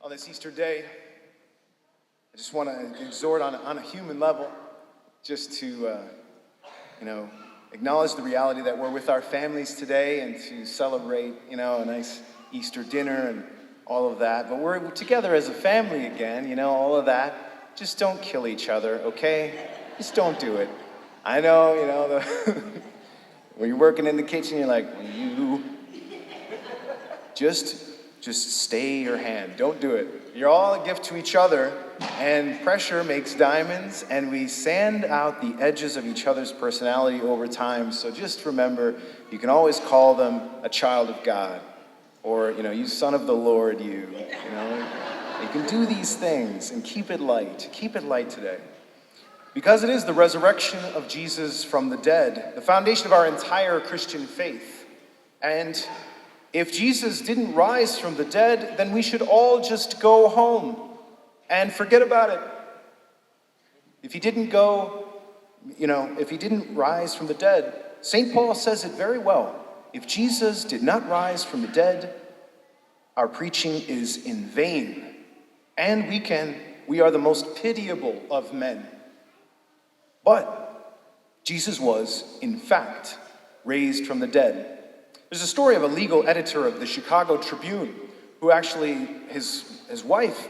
On this Easter day, I just want to exhort on a human level, just to, acknowledge the reality that we're with our families today and to celebrate, a nice Easter dinner and all of that. But we're together as a family again, all of that. Just don't kill each other, okay? Just don't do it. I know, when you're working in the kitchen, you're like, just stay your hand. Don't do it. You're all a gift to each other, and pressure makes diamonds, and we sand out the edges of each other's personality over time. So just remember, you can always call them a child of God, or, you son of the Lord, you can do these things and keep it light. Keep it light today. Because it is the resurrection of Jesus from the dead, the foundation of our entire Christian faith. And if Jesus didn't rise from the dead, then we should all just go home and forget about it. If he didn't rise from the dead, St. Paul says it very well. If Jesus did not rise from the dead, our preaching is in vain. And we are the most pitiable of men. But Jesus was, in fact, raised from the dead. There's a story of a legal editor of the Chicago Tribune who actually, his wife,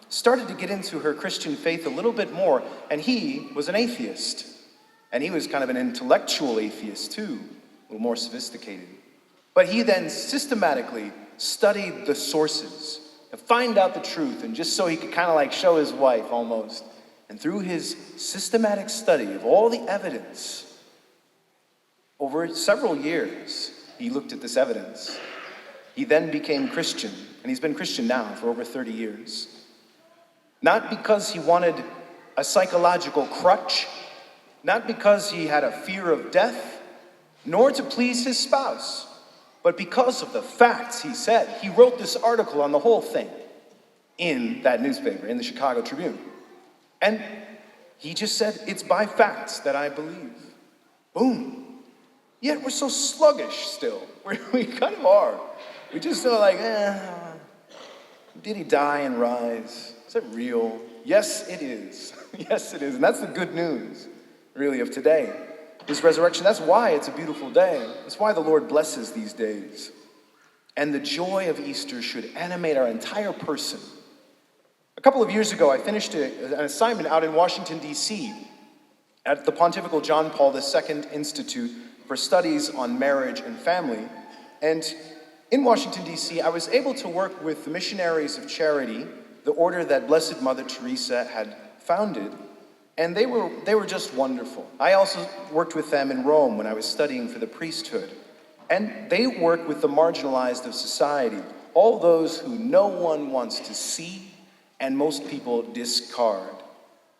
started to get into her Christian faith a little bit more, and he was an atheist. And he was kind of an intellectual atheist too, a little more sophisticated. But he then systematically studied the sources to find out the truth, and just so he could kind of like show his wife almost. And through his systematic study of all the evidence, over several years, he looked at this evidence. He then became Christian, and he's been Christian now for over 30 years. Not because he wanted a psychological crutch, not because he had a fear of death, nor to please his spouse, but because of the facts he said. He wrote this article on the whole thing in that newspaper, in the Chicago Tribune. And he just said, it's by facts that I believe. Boom. Yet we're so sluggish still. We kind of are. We just feel like, did he die and rise? Is it real? Yes, it is. Yes, it is. And that's the good news, really, of today. His resurrection, that's why it's a beautiful day. That's why the Lord blesses these days. And the joy of Easter should animate our entire person. A couple of years ago, I finished an assignment out in Washington, D.C. at the Pontifical John Paul II Institute for Studies on Marriage and Family. And in Washington, D.C., I was able to work with the Missionaries of Charity, the order that Blessed Mother Teresa had founded, and they were just wonderful. I also worked with them in Rome when I was studying for the priesthood. And they work with the marginalized of society, all those who no one wants to see and most people discard.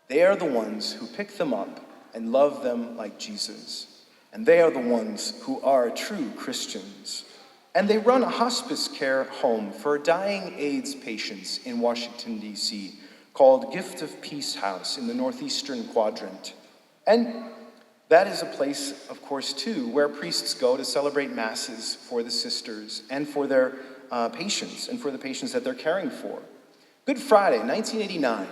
They are the ones who pick them up and love them like Jesus. And they are the ones who are true Christians. And they run a hospice care home for dying AIDS patients in Washington, D.C., called Gift of Peace House in the northeastern quadrant. And that is a place, of course, too, where priests go to celebrate masses for the sisters and for their patients and for the patients that they're caring for. Good Friday, 1989,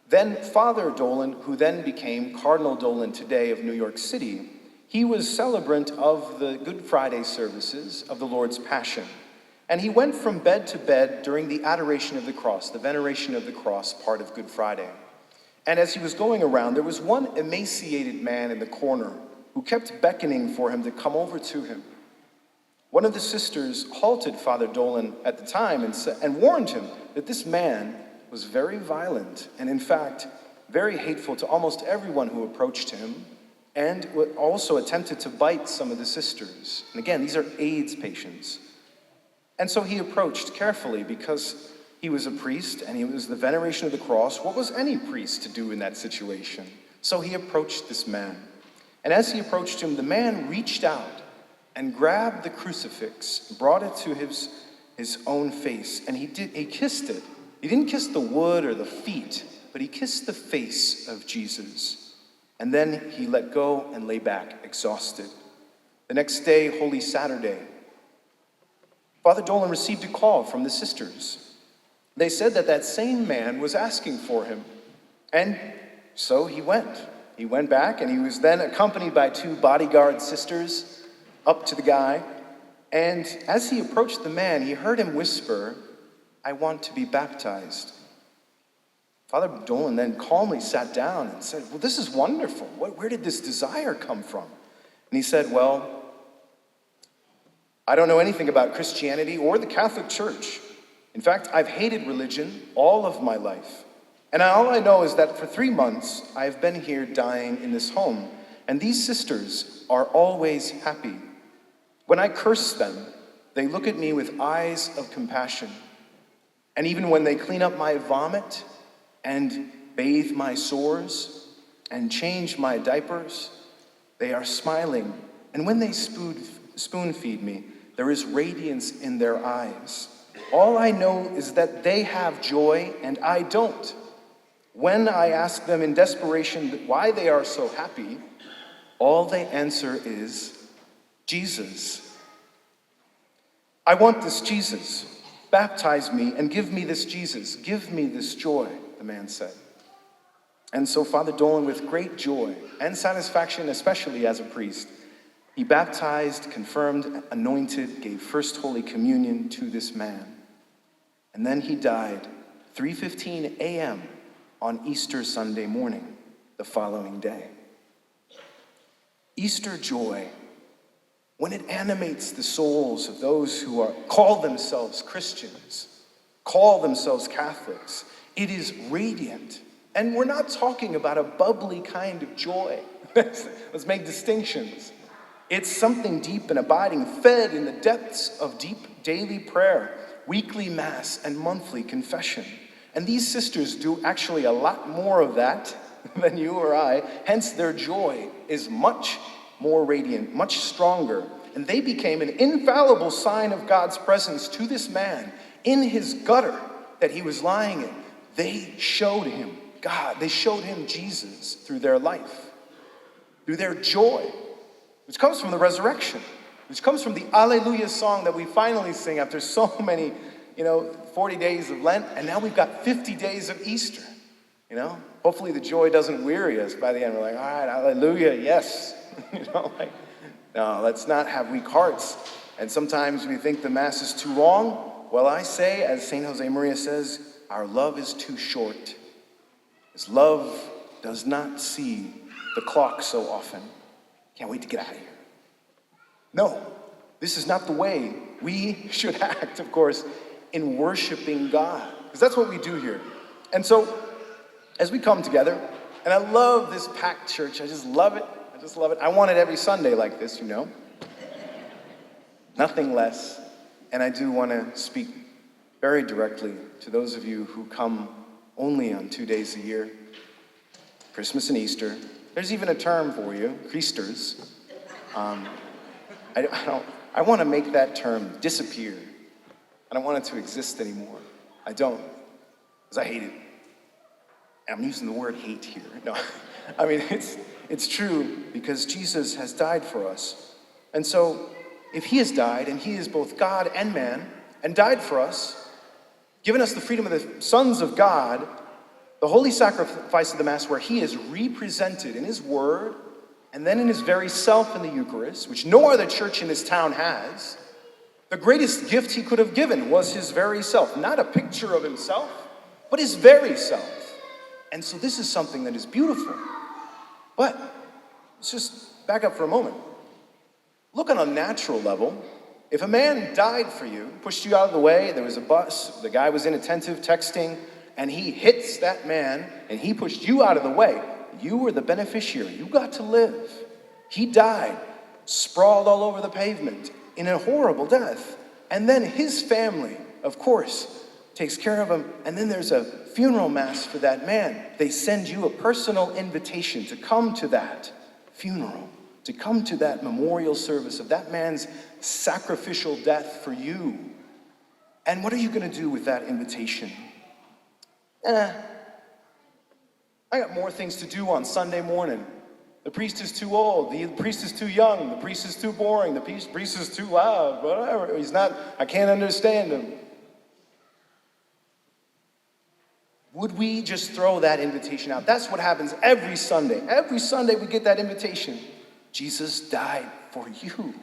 then Father Dolan, who then became Cardinal Dolan today of New York City, he was celebrant of the Good Friday services of the Lord's Passion. And he went from bed to bed during the adoration of the cross, the veneration of the cross part of Good Friday. And as he was going around, there was one emaciated man in the corner who kept beckoning for him to come over to him. One of the sisters halted Father Dolan at the time and warned him that this man was very violent and, in fact, very hateful to almost everyone who approached him, and also attempted to bite some of the sisters. And again, these are AIDS patients. And so he approached carefully because he was a priest and he was the veneration of the cross. What was any priest to do in that situation? So he approached this man. And as he approached him, the man reached out and grabbed the crucifix, brought it to his own face, and he kissed it. He didn't kiss the wood or the feet, but he kissed the face of Jesus. And then he let go and lay back, exhausted. The next day, Holy Saturday, Father Dolan received a call from the sisters. They said that that same man was asking for him. And so he went. He went back, and he was then accompanied by 2 bodyguard sisters up to the guy. And as he approached the man, he heard him whisper, "I want to be baptized." Father Dolan then calmly sat down and said, "Well, this is wonderful. Where did this desire come from?" And he said, "Well, I don't know anything about Christianity or the Catholic Church. In fact, I've hated religion all of my life. And all I know is that for 3 months, I've been here dying in this home, and these sisters are always happy. When I curse them, they look at me with eyes of compassion. And even when they clean up my vomit and bathe my sores and change my diapers, they are smiling. And when they spoon feed me, there is radiance in their eyes. All I know is that they have joy and I don't. When I ask them in desperation why they are so happy, all they answer is, Jesus. I want this Jesus. Baptize me and give me this Jesus. Give me this joy," the man said. And so Father Dolan, with great joy and satisfaction, especially as a priest, he baptized, confirmed, anointed, gave First Holy Communion to this man. And then he died 3:15 a.m. on Easter Sunday morning, the following day. Easter joy, when it animates the souls of those who call themselves Christians, call themselves Catholics, it is radiant. And we're not talking about a bubbly kind of joy. Let's make distinctions. It's something deep and abiding, fed in the depths of deep daily prayer, weekly mass, and monthly confession. And these sisters do actually a lot more of that than you or I. Hence, their joy is much more radiant, much stronger. And they became an infallible sign of God's presence to this man in his gutter that he was lying in. They showed him God. They showed him Jesus through their life, through their joy, which comes from the resurrection, which comes from the Alleluia song that we finally sing after so many 40 days of Lent, and now we've got 50 days of Easter, Hopefully the joy doesn't weary us by the end. We're like, all right, hallelujah, yes. No, let's not have weak hearts. And sometimes we think the Mass is too long. Well, I say, as St. Josemaria says, our love is too short. His love does not see the clock so often. Can't wait to get out of here. No, this is not the way we should act, of course, in worshiping God, because that's what we do here. And so, as we come together, and I love this packed church, I just love it. I want it every Sunday like this, Nothing less. And I do want to speak very directly to those of you who come only on 2 days a year, Christmas and Easter. There's even a term for you, Christers. I want to make that term disappear. I don't want it to exist anymore. I don't, because I hate it. I'm using the word hate here. No, I mean, it's true because Jesus has died for us. And so, if he has died, and he is both God and man, and died for us, given us the freedom of the sons of God, the holy sacrifice of the Mass, where he is represented in his word, and then in his very self in the Eucharist, which no other church in this town has, the greatest gift he could have given was his very self. Not a picture of himself, but his very self. And so this is something that is beautiful. But let's just back up for a moment. Look on a natural level. If a man died for you, pushed you out of the way, there was a bus, the guy was inattentive, texting, and he hits that man, and he pushed you out of the way, you were the beneficiary. You got to live. He died, sprawled all over the pavement in a horrible death. And then his family, of course, takes care of him, and then there's a funeral mass for that man. They send you a personal invitation to come to that funeral, to come to that memorial service of that man's sacrificial death for you. And what are you going to do with that invitation? I got more things to do on Sunday morning. The priest is too old, the priest is too young, the priest is too boring, the priest is too loud, whatever. I can't understand him. Would we just throw that invitation out? That's what happens every Sunday. Every Sunday we get that invitation. Jesus died for you.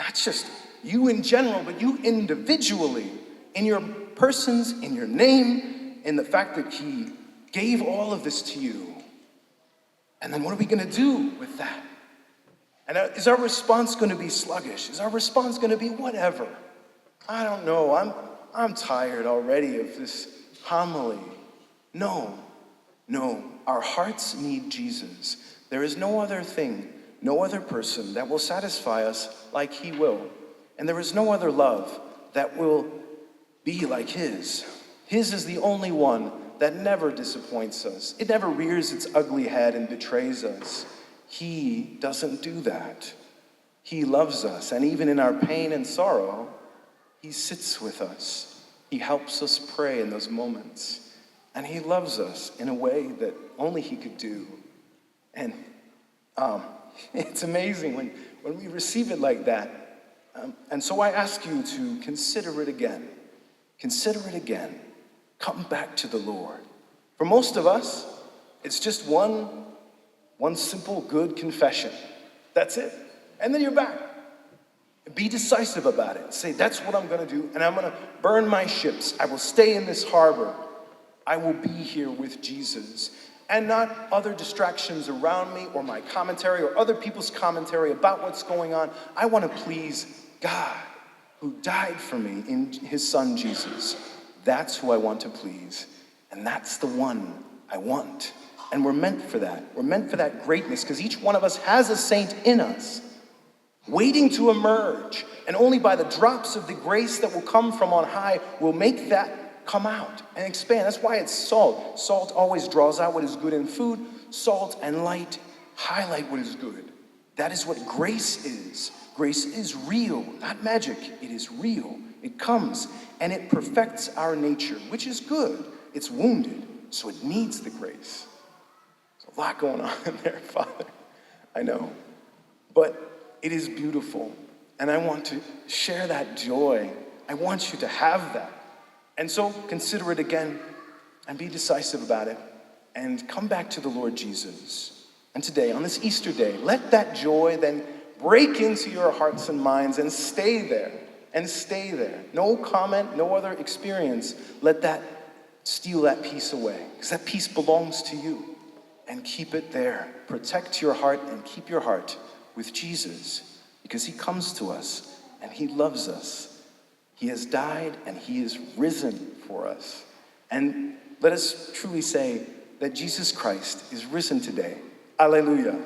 Not just you in general, but you individually, in your persons, in your name, in the fact that he gave all of this to you. And then what are we going to do with that? And is our response going to be sluggish? Is our response going to be whatever? I don't know. I'm tired already of this homily. No. Our hearts need Jesus. There is no other thing, no other person that will satisfy us like he will. And there is no other love that will be like his. His is the only one that never disappoints us. It never rears its ugly head and betrays us. He doesn't do that. He loves us, and even in our pain and sorrow, he sits with us. He helps us pray in those moments, and he loves us in a way that only he could do. And it's amazing when we receive it like that. And so I ask you to consider it again. Consider it again. Come back to the Lord. For most of us, it's just one simple good confession. That's it. And then you're back. Be decisive about it. Say, that's what I'm going to do, and I'm going to burn my ships. I will stay in this harbor. I will be here with Jesus. And not other distractions around me or my commentary or other people's commentary about what's going on. I want to please God, who died for me in his son Jesus. That's who I want to please. And that's the one I want. And we're meant for that. We're meant for that greatness, because each one of us has a saint in us, waiting to emerge. And only by the drops of the grace that will come from on high will make that come out and expand. That's why it's salt. Salt always draws out what is good in food. Salt and light highlight what is good. That is what grace is. Grace is real, not magic. It is real. It comes and it perfects our nature, which is good. It's wounded, so it needs the grace. There's a lot going on in there, Father. I know. But it is beautiful, and I want to share that joy. I want you to have that. And so consider it again and be decisive about it and come back to the Lord Jesus. And today, on this Easter day, let that joy then break into your hearts and minds and stay there. And stay there. No comment, no other experience. Let that steal that peace away, because that peace belongs to you. And keep it there. Protect your heart and keep your heart with Jesus, because he comes to us and he loves us. He has died and he is risen for us. And let us truly say that Jesus Christ is risen today. Alleluia.